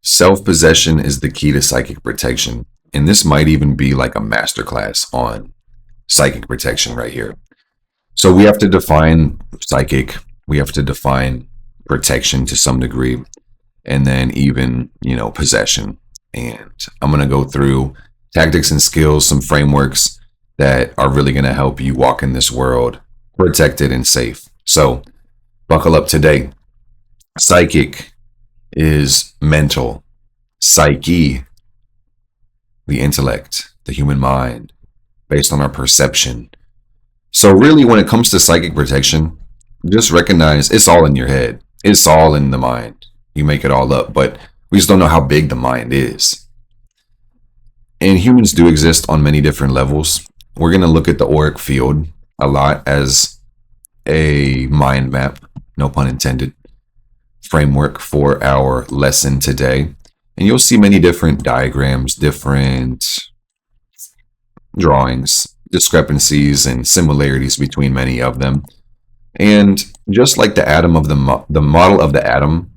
Self-possession is the key to psychic protection. And this might even be like a masterclass on psychic protection right here. So we have to define psychic, we have to define protection to some degree, and then even, possession. And I'm going to go through tactics and skills, some frameworks that are really going to help you walk in this world protected and safe. So buckle up today. Psychic is mental. Psyche, the intellect, the human mind, based on our perception. So really, when it comes to psychic protection, just recognize it's all in your head. It's all in the mind. You make it all up, but we just don't know how big the mind is. And humans do exist on many different levels. We're going to look at the auric field a lot as a mind map, no pun intended, framework for our lesson today. And you'll see many different diagrams, different drawings, discrepancies and similarities between many of them. And just like the atom of the model of the atom,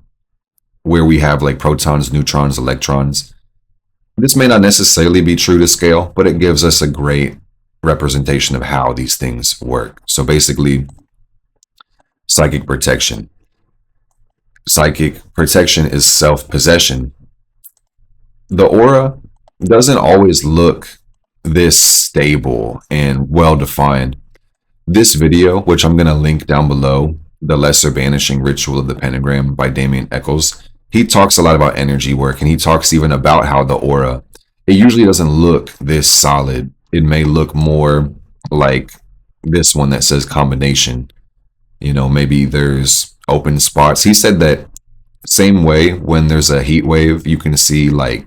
where we have like protons, neutrons, electrons, this may not necessarily be true to scale, but it gives us a great representation of how these things work. So basically, psychic protection. Psychic protection is self-possession. The aura doesn't always look this stable and well-defined. This video, which I'm going to link down below, The Lesser Banishing Ritual of the Pentagram by Damien Echols, he talks a lot about energy work, and he talks even about how the aura, it usually doesn't look this solid. It may look more like this one that says combination. Maybe there's open spots. He said that same way when there's a heat wave, you can see like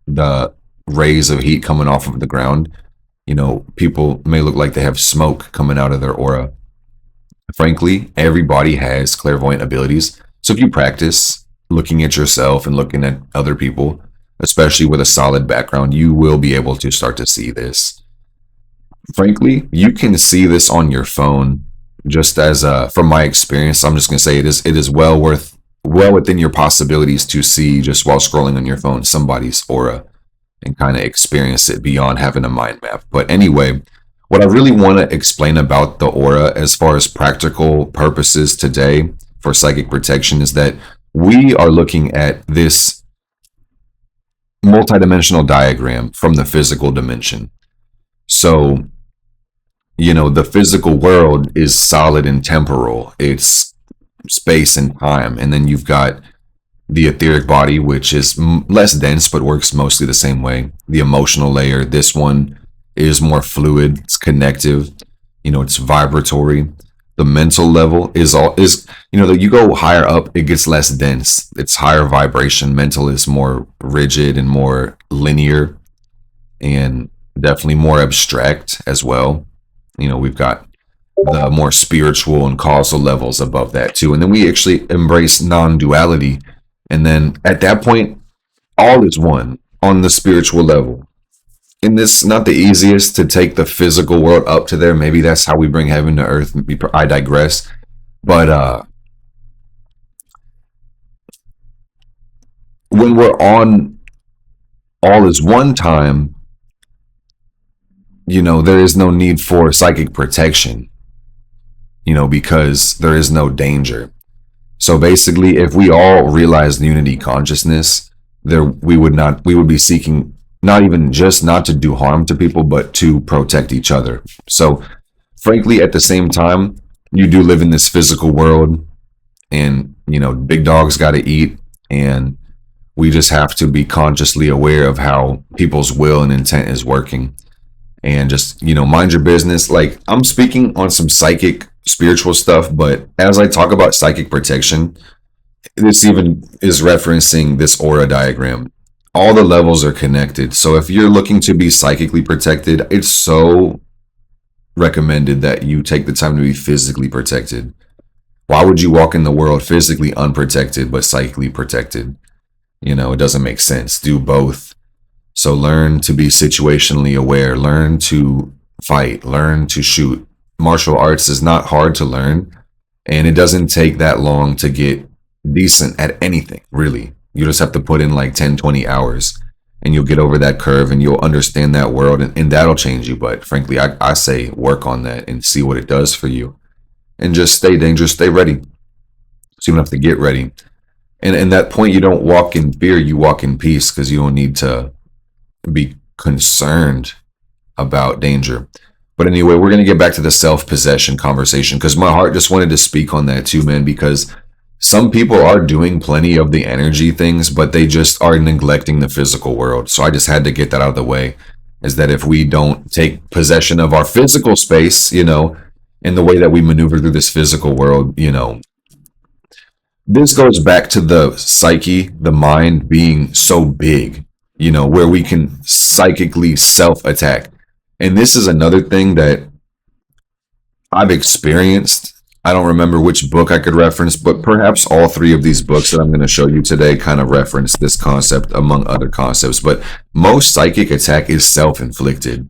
the rays of heat coming off of the ground. People may look like they have smoke coming out of their aura. Frankly, everybody has clairvoyant abilities. So if you practice looking at yourself and looking at other people, especially with a solid background, you will be able to start to see this. Frankly, you can see this on your phone. Just as from my experience, I'm just going to say it is well within your possibilities to see, just while scrolling on your phone, somebody's aura and kind of experience it beyond having a mind map. But anyway, what I really want to explain about the aura as far as practical purposes today for psychic protection is that we are looking at this multidimensional diagram from the physical dimension. So, the physical world is solid and temporal. It's space and time. And then you've got the etheric body, which is less dense, but works mostly the same way. The emotional layer, this one is more fluid. It's connective. It's vibratory. The mental level is you go higher up, it gets less dense. It's higher vibration. Mental is more rigid and more linear and definitely more abstract as well. We've got the more spiritual and causal levels above that too. And then we actually embrace non-duality. And then at that point, all is one on the spiritual level. And this is not the easiest to take the physical world up to there. Maybe that's how we bring heaven to earth. I digress. But when we're on all is one time, there is no need for psychic protection, because there is no danger. So basically, if we all realized unity consciousness, we would be seeking not even just not to do harm to people, but to protect each other. So frankly, at the same time, you do live in this physical world, and big dogs got to eat, and we just have to be consciously aware of how people's will and intent is working. And just, mind your business. Like, I'm speaking on some psychic, spiritual stuff, but as I talk about psychic protection, this even is referencing this aura diagram. All the levels are connected. So if you're looking to be psychically protected, it's so recommended that you take the time to be physically protected. Why would you walk in the world physically unprotected but psychically protected? It doesn't make sense. Do both. So learn to be situationally aware, learn to fight, learn to shoot. Martial arts is not hard to learn, and it doesn't take that long to get decent at anything, really. You just have to put in like 10, 20 hours and you'll get over that curve and you'll understand that world, and that'll change you. But frankly, I say work on that and see what it does for you, and just stay dangerous, stay ready. So you don't have to get ready. And in that point, you don't walk in fear, you walk in peace, because you don't need to be concerned about danger. But anyway, we're going to get back to the self-possession conversation, because my heart just wanted to speak on that too, man, because some people are doing plenty of the energy things, but they just are neglecting the physical world. So I just had to get that out of the way, is that if we don't take possession of our physical space, in the way that we maneuver through this physical world, this goes back to the psyche, the mind being so big, where we can psychically self-attack. And this is another thing that I've experienced. I don't remember which book I could reference, but perhaps all three of these books that I'm going to show you today kind of reference this concept among other concepts. But most psychic attack is self-inflicted,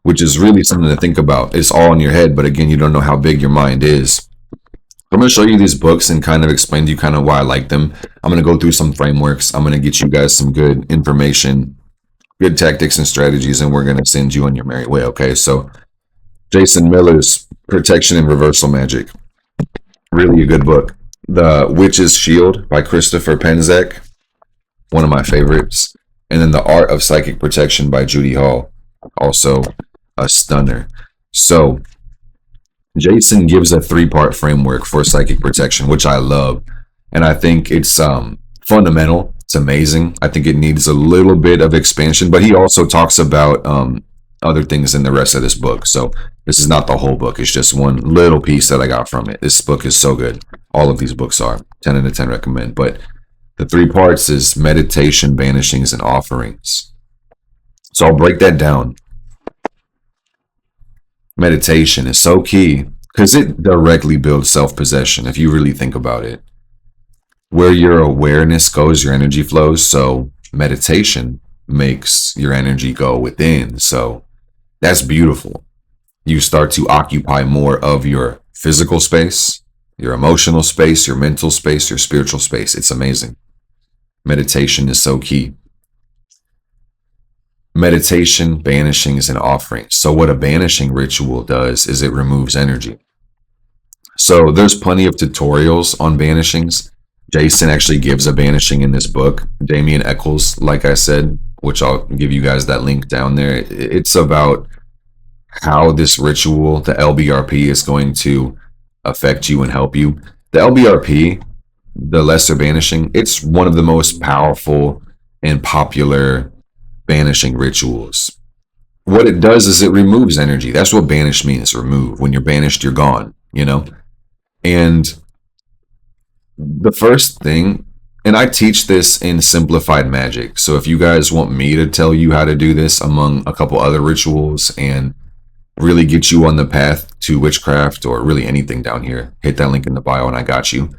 which is really something to think about. It's all in your head, but again, you don't know how big your mind is. I'm going to show you these books and kind of explain to you kind of why I like them. I'm going to go through some frameworks. I'm going to get you guys some good information, good tactics and strategies, and we're going to send you on your merry way, okay? So Jason Miller's Protection and Reversal Magic. Really a good book. The Witch's Shield by Christopher Penczak, one of my favorites. And then The Art of Psychic Protection by Judy Hall, also a stunner. So Jason gives a 3-part framework for psychic protection, which I love. And I think it's fundamental. It's amazing. I think it needs a little bit of expansion, but he also talks about other things in the rest of this book. So this is not the whole book. It's just one little piece that I got from it. This book is so good. All of these books are 10 out of 10 recommend. But the 3 parts is meditation, banishings, and offerings. So I'll break that down. Meditation is so key because it directly builds self-possession if you really think about it. Where your awareness goes, your energy flows. So meditation makes your energy go within. So that's beautiful. You start to occupy more of your physical space, your emotional space, your mental space, your spiritual space. It's amazing. Meditation is so key. Meditation, banishings, and offerings. So what a banishing ritual does is it removes energy. So there's plenty of tutorials on banishings. Jason actually gives a banishing in this book. Damien Echols, like I said, which I'll give you guys that link down there. It's about how this ritual, the LBRP, is going to affect you and help you. The LBRP, the Lesser Banishing, it's one of the most powerful and popular banishing rituals. What it does is it removes energy. That's what banish means, remove. When you're banished, you're gone, And the first thing, and I teach this in Simplified Magic. So if you guys want me to tell you how to do this among a couple other rituals and really get you on the path to witchcraft or really anything down here, hit that link in the bio and I got you.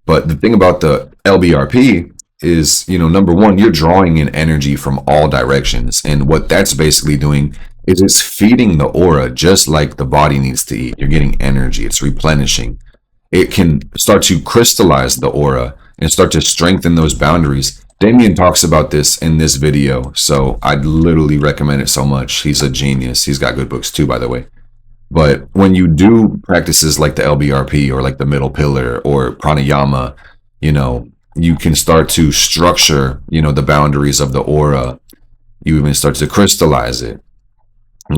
But the thing about the LBRP is, number one, you're drawing in energy from all directions. And what that's basically doing is it's feeding the aura just like the body needs to eat. You're getting energy. It's replenishing. It can start to crystallize the aura and start to strengthen those boundaries. Damien talks about this in this video, so I'd literally recommend it so much. He's a genius. He's got good books too, by the way. But when you do practices like the LBRP or like the middle pillar or pranayama, you can start to structure, the boundaries of the aura. You even start to crystallize it.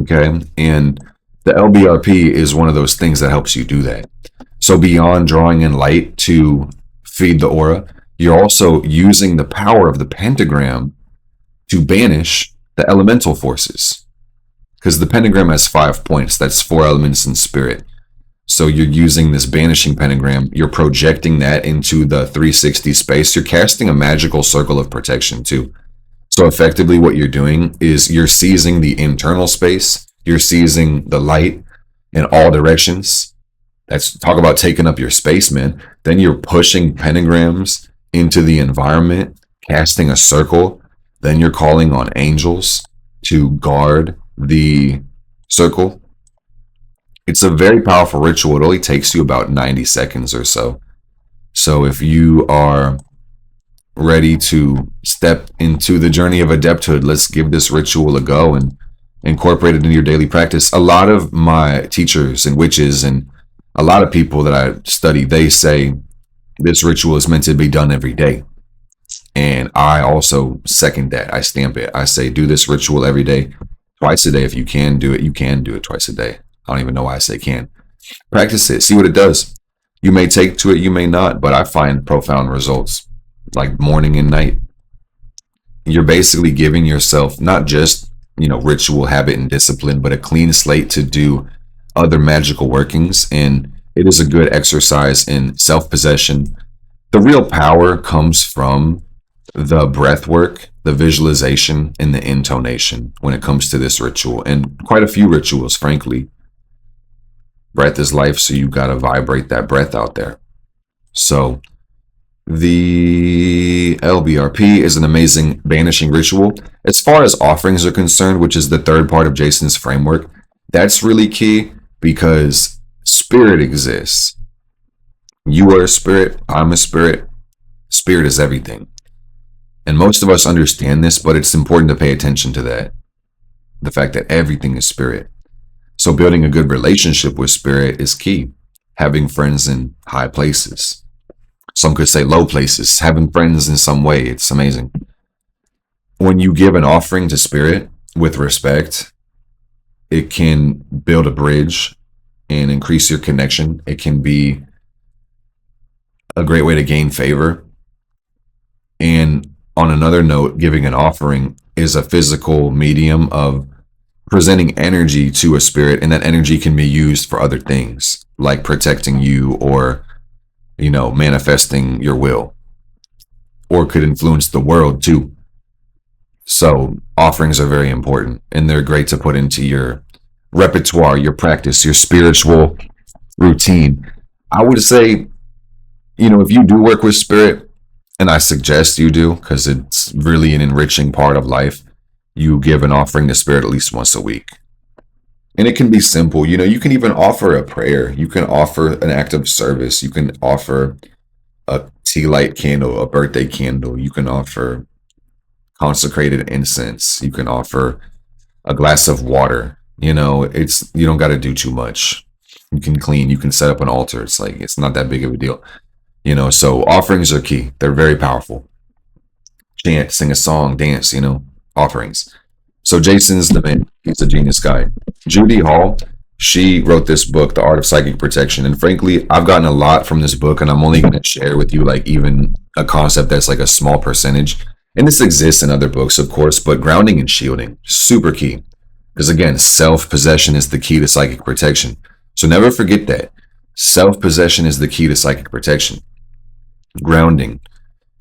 Okay. And the LBRP is one of those things that helps you do that. So beyond drawing in light to feed the aura, you're also using the power of the pentagram to banish the elemental forces. Because the pentagram has 5 points. That's 4 elements in spirit. So you're using this banishing pentagram. You're projecting that into the 360 space. You're casting a magical circle of protection too. So effectively what you're doing is you're seizing the internal space. You're seizing the light in all directions. That's talk about taking up your space, man. Then you're pushing pentagrams into the environment, casting a circle. Then you're calling on angels to guard the circle. It's a very powerful ritual. It only takes you about 90 seconds or so. So if you are ready to step into the journey of adepthood, let's give this ritual a go and incorporate it into your daily practice. A lot of my teachers and witches and a lot of people that I study, they say this ritual is meant to be done every day. And I also second that. I stamp it. I say, do this ritual every day, twice a day. If you can do it, you can do it twice a day. I don't even know why I say can. Practice it. See what it does. You may take to it, you may not, but I find profound results like morning and night. You're basically giving yourself not just, ritual, habit, and discipline, but a clean slate to do other magical workings. And it is a good exercise in self-possession. The real power comes from the breath work, the visualization, and the intonation when it comes to this ritual. And quite a few rituals, frankly. Breath is life, so you got to vibrate that breath out there. So the LBRP is an amazing banishing ritual. As far as offerings are concerned, which is the third part of Jason's framework, that's really key because spirit exists. You are a spirit, I'm a spirit. Spirit is everything. And most of us understand this, but it's important to pay attention to that. The fact that everything is spirit. So building a good relationship with spirit is key. Having friends in high places. Some could say low places. Having friends in some way, it's amazing. When you give an offering to spirit with respect, it can build a bridge and increase your connection. It can be a great way to gain favor. And on another note, giving an offering is a physical medium of presenting energy to a spirit, and that energy can be used for other things like protecting you or manifesting your will, or could influence the world too. So offerings are very important, and they're great to put into your repertoire, your practice, your spiritual routine. I would say, if you do work with spirit, and I suggest you do because it's really an enriching part of life, you give an offering to spirit at least once a week. And it can be simple. You can even offer a prayer. You can offer an act of service. You can offer a tea light candle, a birthday candle. You can offer consecrated incense. You can offer a glass of water. You don't got to do too much. You can clean. You can set up an altar. It's not that big of a deal. So offerings are key. They're very powerful. Chant, sing a song, dance, offerings. So Jason's the man. He's a genius guy. Judy Hall, she wrote this book, The Art of Psychic Protection. And frankly, I've gotten a lot from this book, and I'm only going to share with you even a concept that's like a small percentage. And this exists in other books, of course, but grounding and shielding, super key. Because again, self-possession is the key to psychic protection. So never forget that. Self-possession is the key to psychic protection. Grounding.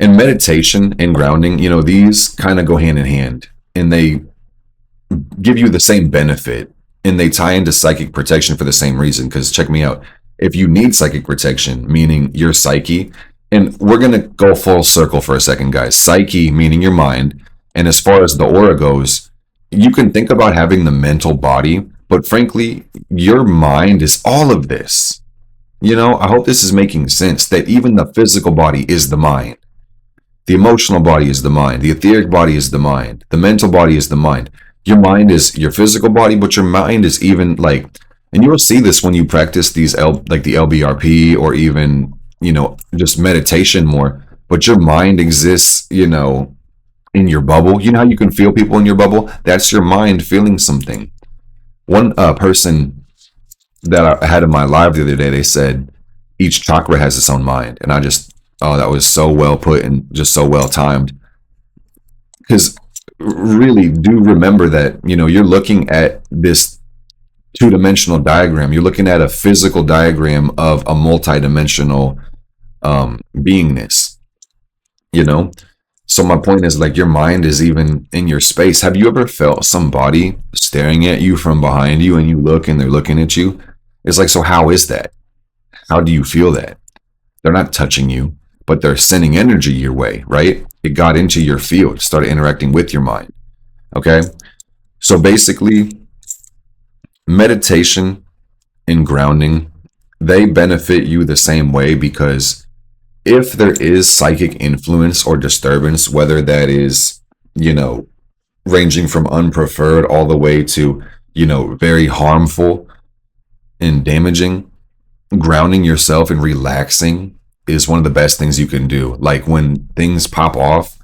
And meditation and grounding, these kind of go hand in hand, and they give you the same benefit, and they tie into psychic protection for the same reason. Because check me out. If you need psychic protection, meaning your psyche, and we're going to go full circle for a second, guys. Psyche, meaning your mind. And as far as the aura goes, you can think about having the mental body, but frankly, your mind is all of this. I hope this is making sense, that even the physical body is the mind. The emotional body is the mind. The etheric body is the mind. The mental body is the mind. Your mind is your physical body, but your mind is even and you'll see this when you practice these the LBRP or even, just meditation more, but your mind exists, in your bubble. You know how you can feel people in your bubble? That's your mind feeling something. One person that I had in my live the other day, they said each chakra has its own mind. And that was so well put and just so well timed. Because really do remember that, you're looking at this two-dimensional diagram. You're looking at a physical diagram of a multi-dimensional beingness, So my point is, your mind is even in your space. Have you ever felt somebody staring at you from behind you, and you look and they're looking at you? It's so how is that? How do you feel that? They're not touching you, but they're sending energy your way, right? It got into your field, started interacting with your mind. Okay? So basically, meditation and grounding, they benefit you the same way because if there is psychic influence or disturbance, whether that is, you know, ranging from unpreferred all the way to, very harmful and damaging, grounding yourself and relaxing is one of the best things you can do. Like when things pop off,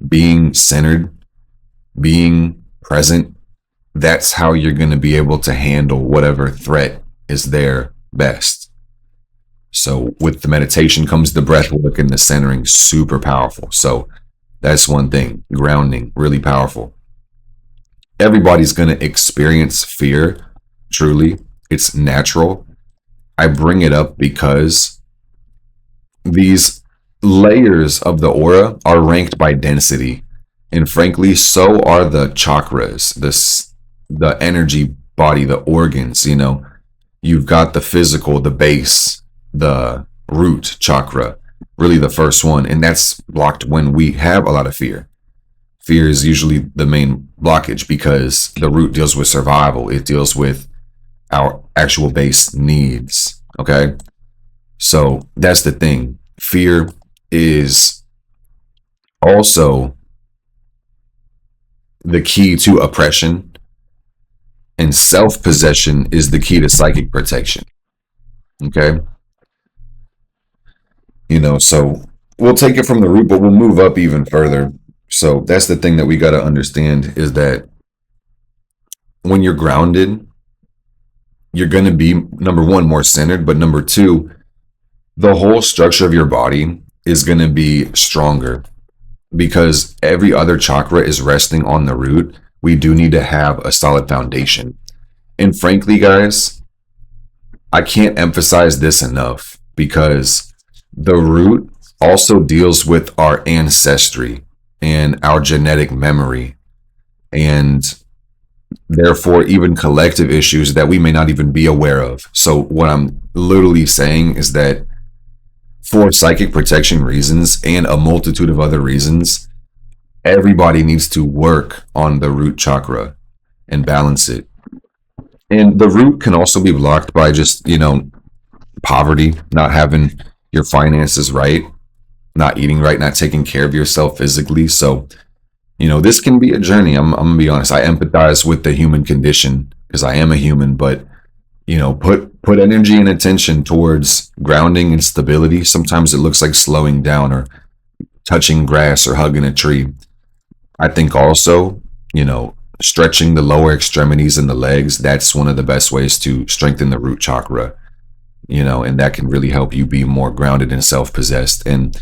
being centered, being present, that's how you're going to be able to handle whatever threat is there best. So with the meditation comes the breath work and the centering, super powerful. So that's one thing. Grounding, really powerful. Everybody's going to experience fear, truly. It's natural. I bring it up because these layers of the aura are ranked by density. And frankly, so are the chakras, the energy body, the organs, You've got the physical, the base, the root chakra, really the first one. And that's blocked when we have a lot of fear. Fear is usually the main blockage because the root deals with survival. It deals with our actual base needs. Okay. So that's the thing. Fear is also the key to oppression, and self-possession is the key to psychic protection. Okay. So we'll take it from the root, but we'll move up even further. So that's the thing that we got to understand is that when you're grounded, you're going to be, number one, more centered, but number two, the whole structure of your body is going to be stronger because every other chakra is resting on the root. We do need to have a solid foundation. And frankly, guys, I can't emphasize this enough because the root also deals with our ancestry and our genetic memory, and therefore even collective issues that we may not even be aware of. So what I'm literally saying is that for psychic protection reasons and a multitude of other reasons, everybody needs to work on the root chakra and balance it. And the root can also be blocked by just, poverty, not having your finances right, not eating right, not taking care of yourself physically. So, this can be a journey. I'm going to be honest. I empathize with the human condition because I am a human, but, put energy and attention towards grounding and stability. Sometimes it looks like slowing down or touching grass or hugging a tree. I think also, stretching the lower extremities and the legs, that's one of the best ways to strengthen the root chakra, and that can really help you be more grounded and self-possessed. And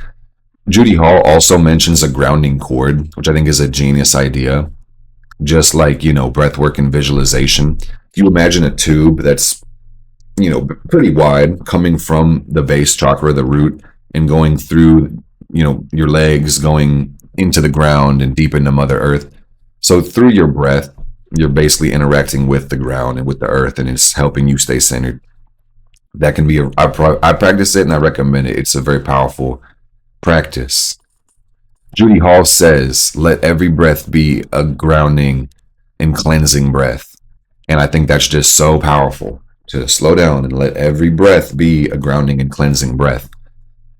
Judy Hall also mentions a grounding cord, which I think is a genius idea. Just like, breath work and visualization. If you imagine a tube that's, pretty wide coming from the base chakra, the root, and going through, your legs, going into the ground and deep into Mother Earth. So through your breath, you're basically interacting with the ground and with the earth, and it's helping you stay centered. That can be I practice it and I recommend it. It's a very powerful practice. Judy Hall says, let every breath be a grounding and cleansing breath. And I think that's just so powerful to slow down and let every breath be a grounding and cleansing breath.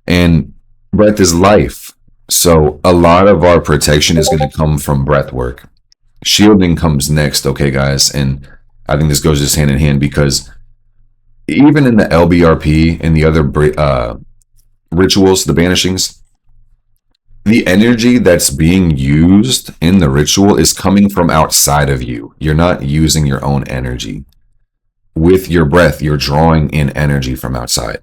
And breath is life. So a lot of our protection is going to come from breath work. Shielding comes next, okay, guys? And I think this goes just hand in hand because even in the LBRP and the other rituals, the banishings, the energy that's being used in the ritual is coming from outside of you. You're not using your own energy. With your breath, you're drawing in energy from outside.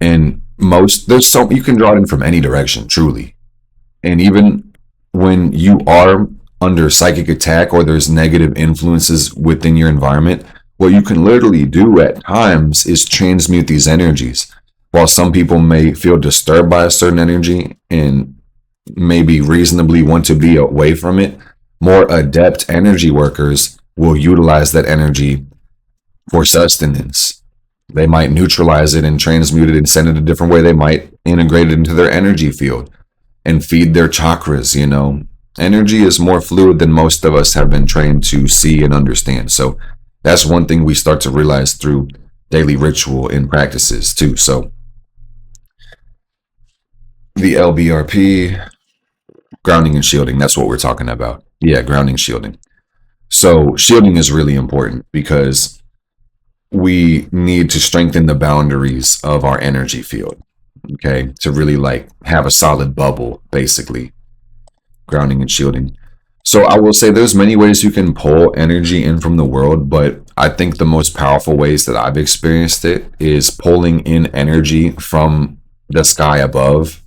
And you can draw it in from any direction, truly. And even when you are under psychic attack or there's negative influences within your environment, what you can literally do at times is transmute these energies. While some people may feel disturbed by a certain energy and maybe reasonably want to be away from it, more adept energy workers will utilize that energy for sustenance. They might neutralize it and transmute it and send it a different way. They might integrate it into their energy field and feed their chakras, Energy is more fluid than most of us have been trained to see and understand. So that's one thing we start to realize through daily ritual and practices too. So the LBRP, grounding and shielding. That's what we're talking about. Yeah, grounding, shielding. So shielding is really important because we need to strengthen the boundaries of our energy field. Okay, to really like have a solid bubble, basically. Grounding and shielding. So I will say there's many ways you can pull energy in from the world, but I think the most powerful ways that I've experienced it is pulling in energy from the sky above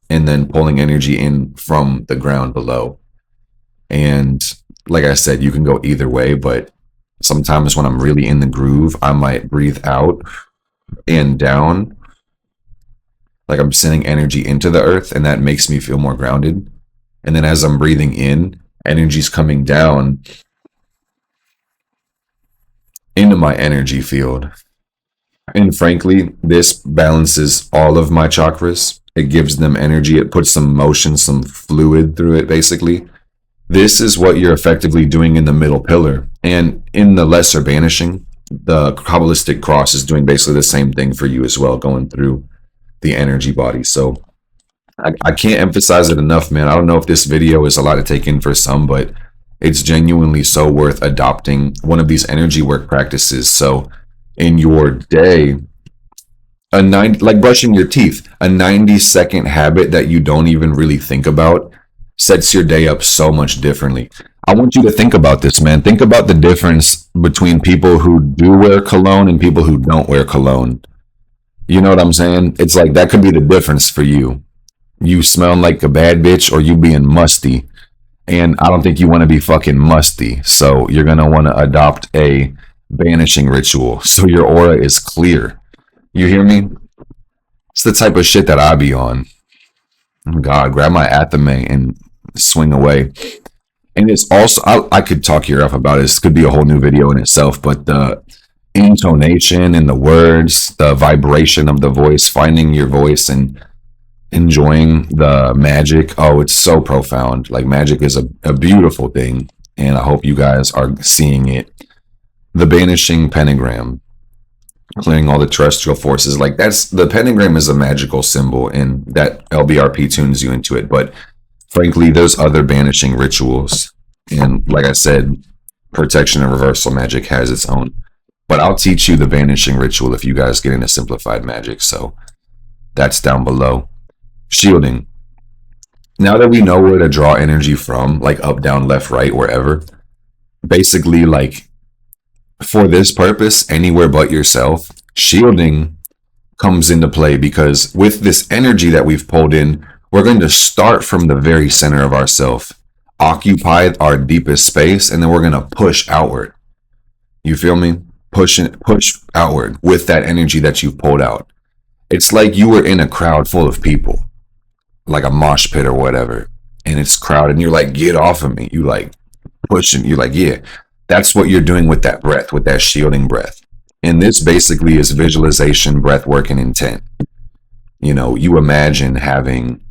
and then pulling energy in from the ground below. And like I said, you can go either way, but sometimes when I'm really in the groove, I might breathe out and down, like I'm sending energy into the earth, and that makes me feel more grounded. And then as I'm breathing in, energy's coming down into my energy field. And frankly, this balances all of my chakras. It gives them energy. It puts some motion, some fluid through it, basically. This is what you're effectively doing in the middle pillar. And in the lesser banishing, the Kabbalistic cross is doing basically the same thing for you as well, going through the energy body. So I can't emphasize it enough, man. I don't know if this video is a lot to take in for some, but it's genuinely so worth adopting one of these energy work practices. So in your day, like brushing your teeth, a 90-second habit that you don't even really think about sets your day up so much differently. I want you to think about this, man. Think about the difference between people who do wear cologne and people who don't wear cologne. You know what I'm saying? It's like that could be the difference for you. You smelling like a bad bitch or you being musty. And I don't think you want to be fucking musty. So you're going to want to adopt a banishing ritual so your aura is clear. You hear me? It's the type of shit that I be on. Oh God, grab my athame and swing away. And it's also, I could talk your off about it. This could be a whole new video in itself, but the intonation and the words, the vibration of the voice, finding your voice and enjoying the magic. Oh, it's so profound. Like magic is a beautiful thing. And I hope you guys are seeing it. The banishing pentagram, clearing all the terrestrial forces. Like the pentagram is a magical symbol and that LBRP tunes you into it. But frankly, there's other banishing rituals. And like I said, protection and reversal magic has its own. But I'll teach you the banishing ritual if you guys get into simplified magic. So that's down below. Shielding. Now that we know where to draw energy from, like up, down, left, right, wherever, basically like for this purpose, anywhere but yourself, shielding comes into play because with this energy that we've pulled in, we're going to start from the very center of ourself, occupy our deepest space, and then we're going to push outward. You feel me? Push outward with that energy that you've pulled out. It's like you were in a crowd full of people, like a mosh pit or whatever, and it's crowded and you're like, get off of me. You like pushing, you're like, yeah, that's what you're doing with that breath, with that shielding breath. And this basically is visualization, breath work, and intent. You know, you imagine having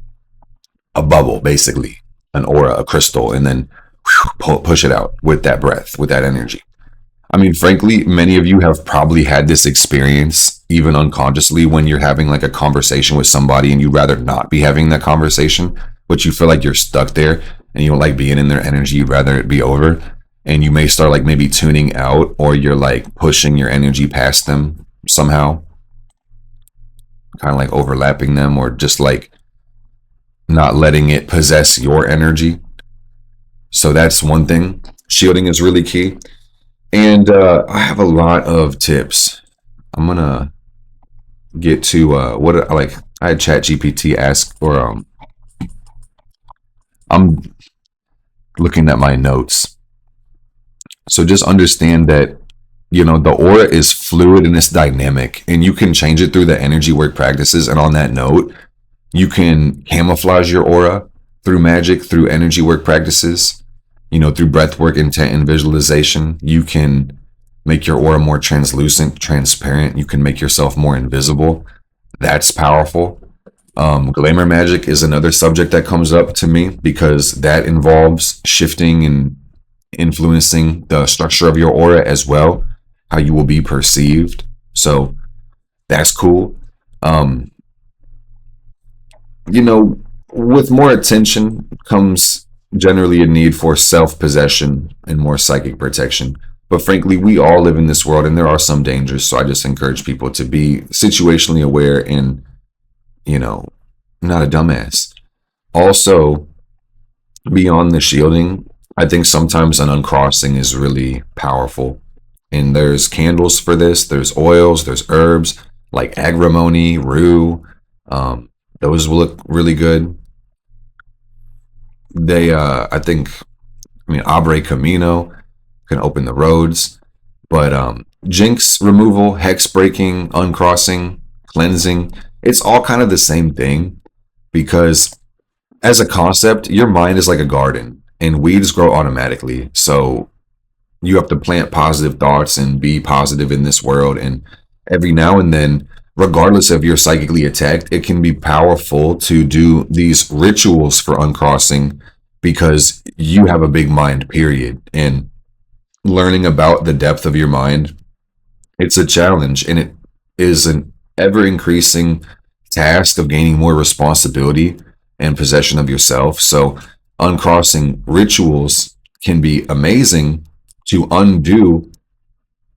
a bubble, basically an aura, a crystal, and then push it out with that breath, with that energy. I mean, frankly, many of you have probably had this experience, even unconsciously, when you're having like a conversation with somebody and you'd rather not be having that conversation, but you feel like you're stuck there and you don't like being in their energy. You'd rather it be over. And you may start like maybe tuning out, or you're like pushing your energy past them somehow, kind of like overlapping them, or just like not letting it possess your energy. So that's one thing. Shielding is really key. And I have a lot of tips. I'm gonna get to what like I had ChatGPT ask, or I'm looking at my notes. So just understand that, you know, the aura is fluid and it's dynamic, and you can change it through the energy work practices. And on that note, you can camouflage your aura through magic, through energy work practices. You know, through breath work, intent, and visualization. You can make your aura more translucent, transparent. You can make yourself more invisible. That's powerful. Glamour magic is another subject that comes up to me because that involves shifting and influencing the structure of your aura as well, how you will be perceived. So that's cool. you know, with more attention comes generally a need for self possession and more psychic protection. But frankly, we all live in this world and there are some dangers. So I just encourage people to be situationally aware and, you know, not a dumbass. Also, beyond the shielding, I think sometimes an uncrossing is really powerful. And there's candles for this, there's oils, there's herbs like agrimony, rue. Um, those will look really good. I think, I mean, Abre Camino can open the roads. But jinx removal, hex breaking, uncrossing, cleansing, it's all kind of the same thing because as a concept, your mind is like a garden and weeds grow automatically. So you have to plant positive thoughts and be positive in this world. And every now and then, regardless of you're psychically attacked, it can be powerful to do these rituals for uncrossing because you have a big mind, period. And learning about the depth of your mind, it's a challenge and it is an ever increasing task of gaining more responsibility and possession of yourself. So, uncrossing rituals can be amazing to undo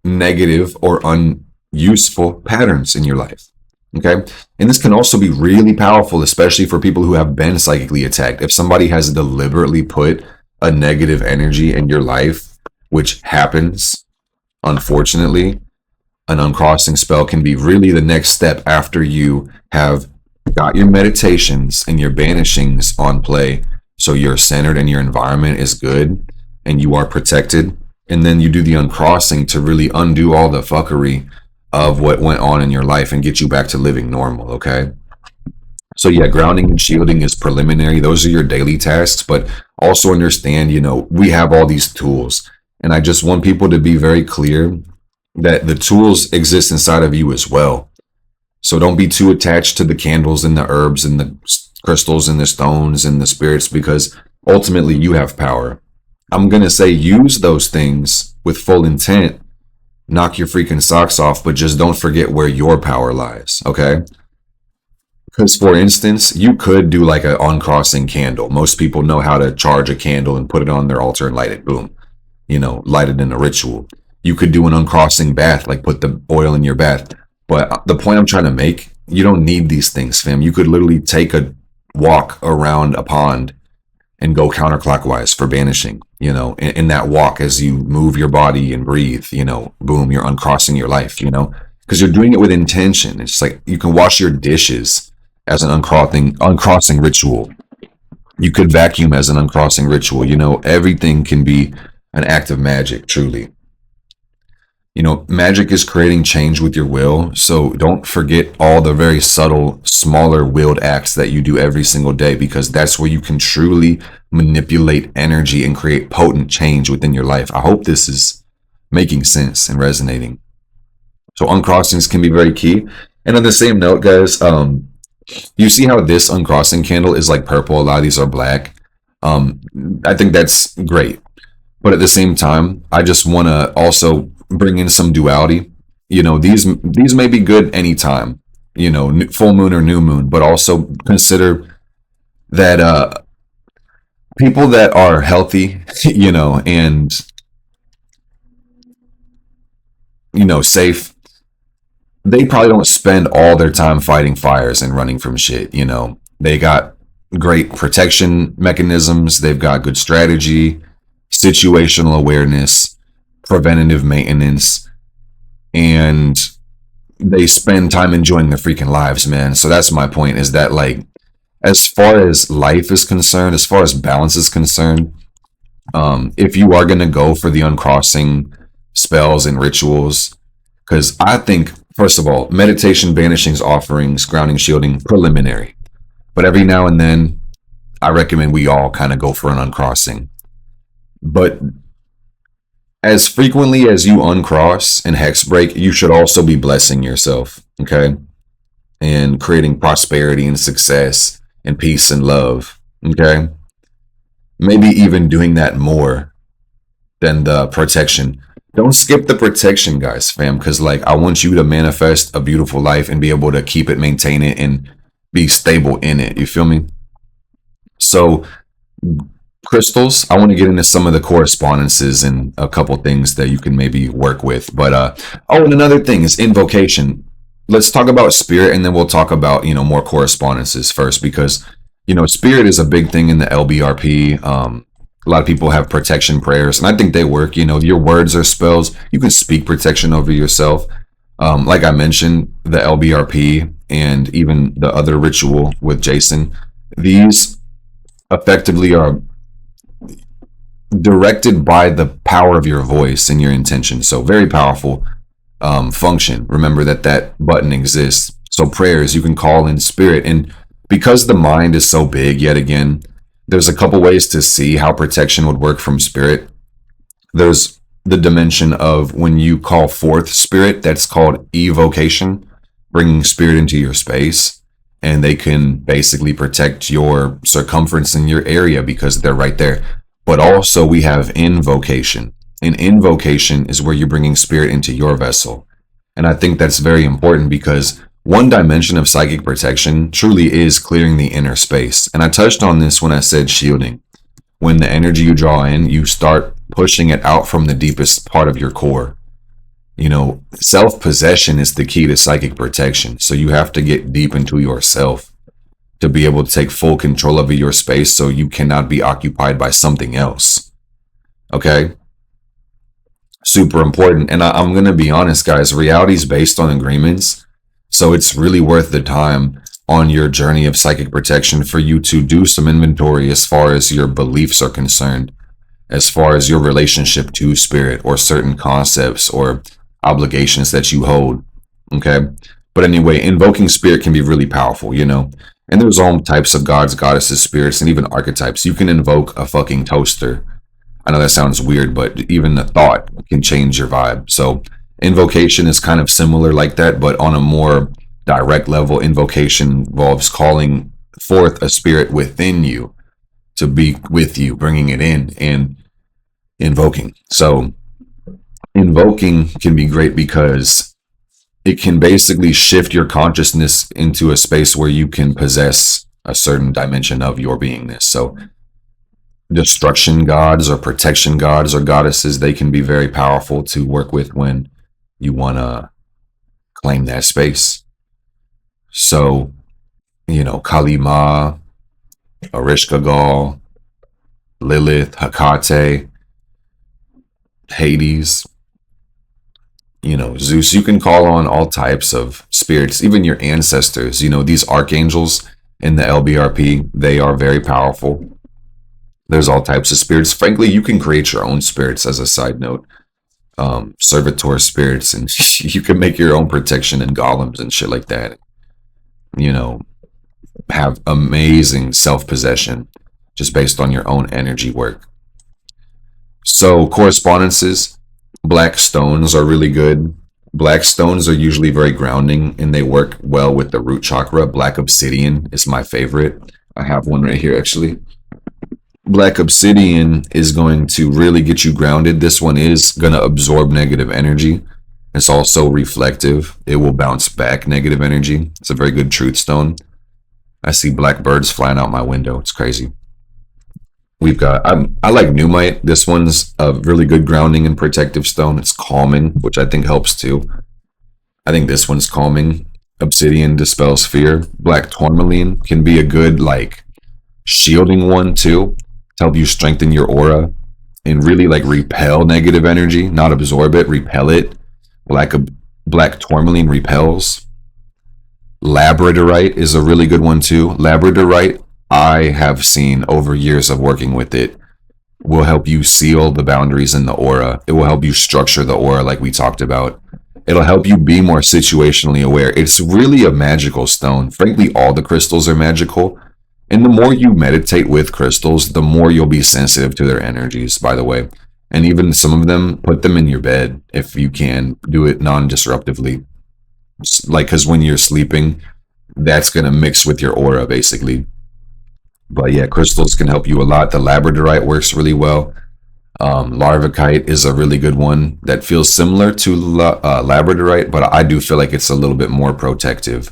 negative or unuseful patterns in your life. Okay. And this can also be really powerful, especially for people who have been psychically attacked. If somebody has deliberately put a negative energy in your life, which happens, unfortunately, an uncrossing spell can be really the next step after you have got your meditations and your banishings on play. So you're centered and your environment is good and you are protected. And then you do the uncrossing to really undo all the fuckery of what went on in your life and get you back to living normal. Okay. So yeah, grounding and shielding is preliminary. Those are your daily tasks, but also understand, we have all these tools. And I just want people to be very clear that the tools exist inside of you as well. So don't be too attached to the candles and the herbs and the crystals and the stones and the spirits because ultimately you have power. I'm going to say use those things with full intent. Knock your freaking socks off, but just don't forget where your power lies, okay? Because, for instance, you could do like an uncrossing candle. Most people know how to charge a candle and put it on their altar and light it. Boom. Light it in a ritual. You could do an uncrossing bath, like put the oil in your bath. But the point I'm trying to make, you don't need these things, fam. You could literally take a walk around a pond and go counterclockwise for banishing, in that walk as you move your body and breathe, boom, you're uncrossing your life, because you're doing it with intention. It's like you can wash your dishes as an uncrossing ritual. You could vacuum as an uncrossing ritual. Everything can be an act of magic, truly. Magic is creating change with your will. So don't forget all the very subtle, smaller willed acts that you do every single day, because that's where you can truly manipulate energy and create potent change within your life. I hope this is making sense and resonating. So uncrossings can be very key. And on the same note, guys, you see how this uncrossing candle is like purple. A lot of these are black. I think that's great. But at the same time, I just want to also bring in some duality. These may be good anytime, full moon or new moon, but also consider that people that are healthy, and safe, they probably don't spend all their time fighting fires and running from shit. They got great protection mechanisms, they've got good strategy, situational awareness, preventative maintenance, and they spend time enjoying their freaking lives, man. So that's my point, is that, like, as far as life is concerned, as far as balance is concerned, if you are going to go for the uncrossing spells and rituals, because I think, first of all, meditation, banishings, offerings, grounding, shielding, preliminary. But every now and then, I recommend we all kind of go for an uncrossing. But as frequently as you uncross and hex break, you should also be blessing yourself, okay? And creating prosperity and success and peace and love, okay? Maybe even doing that more than the protection. Don't skip the protection, guys, fam, because, like, I want you to manifest a beautiful life and be able to keep it, maintain it, and be stable in it. You feel me? So crystals, I want to get into some of the correspondences and a couple things that you can maybe work with. But oh, and another thing is invocation. Let's talk about spirit, and then we'll talk about, more correspondences first, because spirit is a big thing in the LBRP. A lot of people have protection prayers, and I think they work. Your words are spells. You can speak protection over yourself. Like I mentioned, the LBRP and even the other ritual with Jason, these effectively are directed by the power of your voice and your intention. So very powerful function. Remember that button exists. So prayers, you can call in spirit. And because the mind is so big, yet again, there's a couple ways to see how protection would work from spirit. There's the dimension of when you call forth spirit, that's called evocation, bringing spirit into your space. And they can basically protect your circumference in your area because they're right there. But also we have invocation. And invocation is where you're bringing spirit into your vessel. And I think that's very important, because one dimension of psychic protection truly is clearing the inner space. And I touched on this when I said shielding. When the energy you draw in, you start pushing it out from the deepest part of your core. Self-possession is the key to psychic protection. So you have to get deep into yourself to be able to take full control over your space, so you cannot be occupied by something else. Okay? Super important. And I'm going to be honest, guys, reality is based on agreements. So it's really worth the time on your journey of psychic protection for you to do some inventory as far as your beliefs are concerned, as far as your relationship to spirit or certain concepts or obligations that you hold. Okay? But anyway, invoking spirit can be really powerful, And there's all types of gods, goddesses, spirits, and even archetypes. You can invoke a fucking toaster. I know that sounds weird, but even the thought can change your vibe. So invocation is kind of similar like that, but on a more direct level. Invocation involves calling forth a spirit within you to be with you, bringing it in and invoking. So invoking can be great because it can basically shift your consciousness into a space where you can possess a certain dimension of your beingness. So destruction gods or protection gods or goddesses, they can be very powerful to work with when you want to claim that space. So, Kali Ma, Ereshkigal, Lilith, Hecate, Hades, Zeus. You can call on all types of spirits, even your ancestors. These archangels in the LBRP, they are very powerful. There's all types of spirits. Frankly, you can create your own spirits, as a side note. Servitor spirits, and you can make your own protection and golems and shit like that. Have amazing self-possession just based on your own energy work. So correspondences, black stones are really good. Black stones are usually very grounding and they work well with the root chakra. Black obsidian is my favorite. I have one right here actually. Black obsidian is going to really get you grounded. This one is going to absorb negative energy. It's also reflective. It will bounce back negative energy. It's a very good truth stone. I see black birds flying out my window. It's crazy. We've got, I like Numite. This one's a really good grounding and protective stone. It's calming, which I think helps too. I think this one's calming. Obsidian dispels fear. Black tourmaline can be a good shielding one too, to help you strengthen your aura and really repel negative energy, not absorb it, repel it. Black tourmaline repels. Labradorite is a really good one too. Labradorite, I have seen over years of working with it, will help you seal the boundaries in the aura. It will help you structure the aura like we talked about. It'll help you be more situationally aware. It's really a magical stone. Frankly, all the crystals are magical. And the more you meditate with crystals, the more you'll be sensitive to their energies, by the way. And even some of them, put them in your bed if you can. Do it non-disruptively. Because when you're sleeping, that's going to mix with your aura, basically. But yeah, crystals can help you a lot. The labradorite works really well. Larvikite is a really good one that feels similar to labradorite, but I do feel like it's a little bit more protective.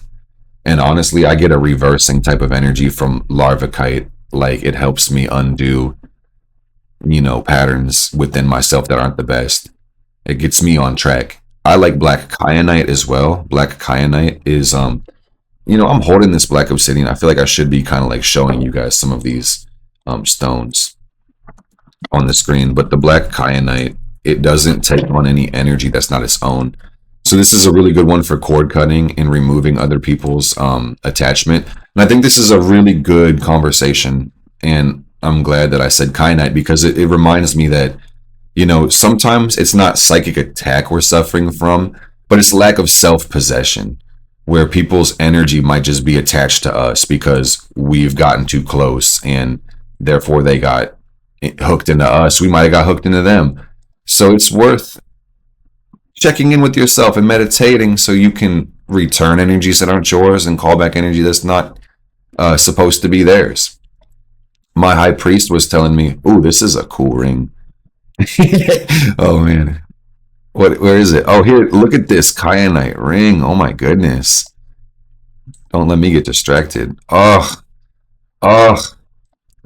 And honestly, I get a reversing type of energy from Larvikite. Like it helps me undo, patterns within myself that aren't the best. It gets me on track. I like black kyanite as well. Black kyanite is I'm holding this black obsidian. I feel like I should be kind of like showing you guys some of these stones on the screen, but the black kyanite, it doesn't take on any energy that's not its own. So this is a really good one for cord cutting and removing other people's attachment. And I think this is a really good conversation. And I'm glad that I said kyanite because it reminds me that, sometimes it's not psychic attack we're suffering from, but it's lack of self-possession, where people's energy might just be attached to us because we've gotten too close and therefore they got hooked into us. We might have got hooked into them. So it's worth checking in with yourself and meditating so you can return energies that aren't yours and call back energy that's not supposed to be theirs. My high priest was telling me, "Ooh, this is a cool ring." Oh man, where is it? Oh, here, look at this kyanite ring. Oh my goodness! Don't let me get distracted. Oh,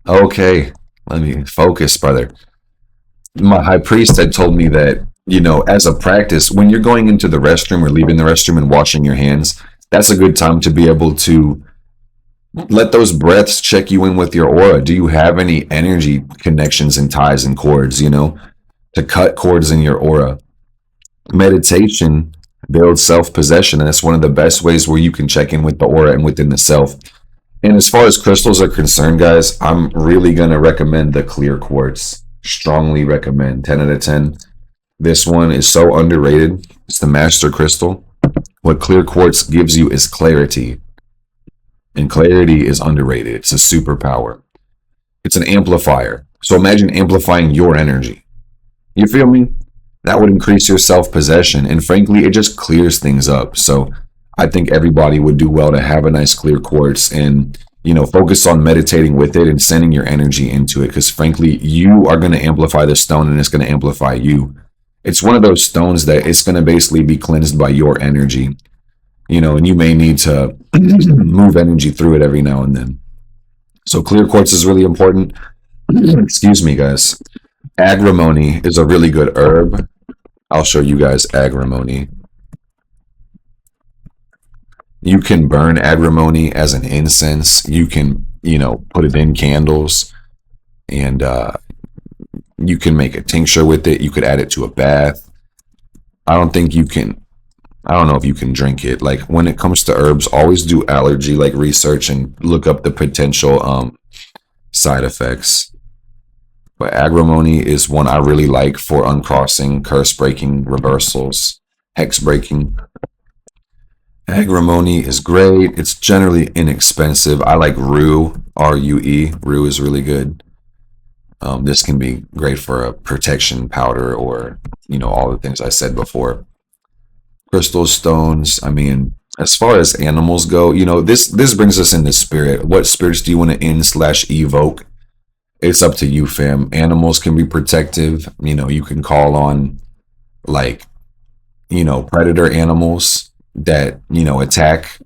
okay. Let me focus, brother. My high priest had told me that, as a practice, when you're going into the restroom or leaving the restroom and washing your hands, that's a good time to be able to let those breaths check you in with your aura. Do you have any energy connections and ties and cords, to cut cords in your aura? Meditation builds self-possession, and that's one of the best ways where you can check in with the aura and within the self. And as far as crystals are concerned, guys, I'm really going to recommend the clear quartz. Strongly recommend. 10 out of 10. This one is so underrated. It's the master crystal. What clear quartz gives you is clarity. And clarity is underrated. It's a superpower. It's an amplifier. So imagine amplifying your energy. You feel me? That would increase your self-possession. And frankly, it just clears things up. So I think everybody would do well to have a nice clear quartz and, focus on meditating with it and sending your energy into it. Because frankly, you are going to amplify the stone and it's going to amplify you. It's one of those stones that it's going to basically be cleansed by your energy, and you may need to move energy through it every now and then. So clear quartz is really important. Excuse me, guys. Agrimony is a really good herb. I'll show you guys agrimony. You can burn agrimony as an incense. You can, put it in candles, and you can make a tincture with it. You could add it to a bath. I don't know if you can drink it. Like when it comes to herbs, always do allergy research and look up the potential side effects. But agrimony is one I really like for uncrossing, curse breaking, reversals, hex breaking. Agrimony is great. It's generally inexpensive. I like rue, R-U-E. Rue is really good. This can be great for a protection powder or, all the things I said before. Crystal stones. I mean, as far as animals go, this brings us into spirit. What spirits do you want to in/evoke? It's up to you, fam. Animals can be protective. You can call on predator animals that, attack,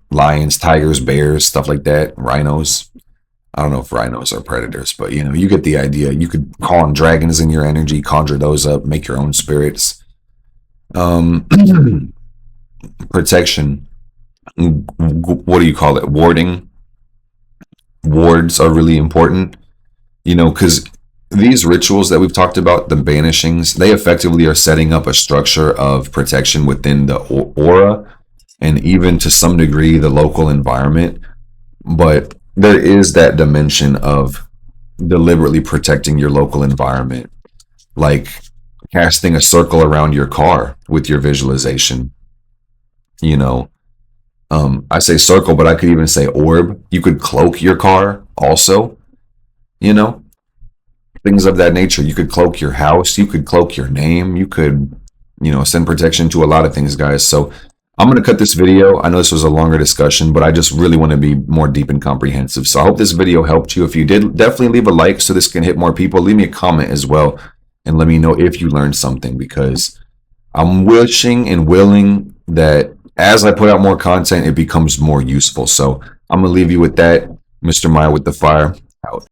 lions, tigers, bears, stuff like that, rhinos. I don't know if rhinos are predators, but you get the idea. You could call on dragons in your energy, conjure those up, make your own spirits. Protection. What do you call it? Warding. Wards are really important, because these rituals that we've talked about, the banishings, they effectively are setting up a structure of protection within the aura and even to some degree the local environment. But there is that dimension of deliberately protecting your local environment, like casting a circle around your car with your visualization. I say circle, but I could even say orb. You could cloak your car also, things of that nature. You could cloak your house. You could cloak your name. You could, send protection to a lot of things, guys. So I'm going to cut this video. I know this was a longer discussion, but I just really want to be more deep and comprehensive. So I hope this video helped you. If you did, definitely leave a like so this can hit more people. Leave me a comment as well and let me know if you learned something, because I'm wishing and willing that as I put out more content, it becomes more useful. So I'm gonna leave you with that. Mr. Maya with the fire out.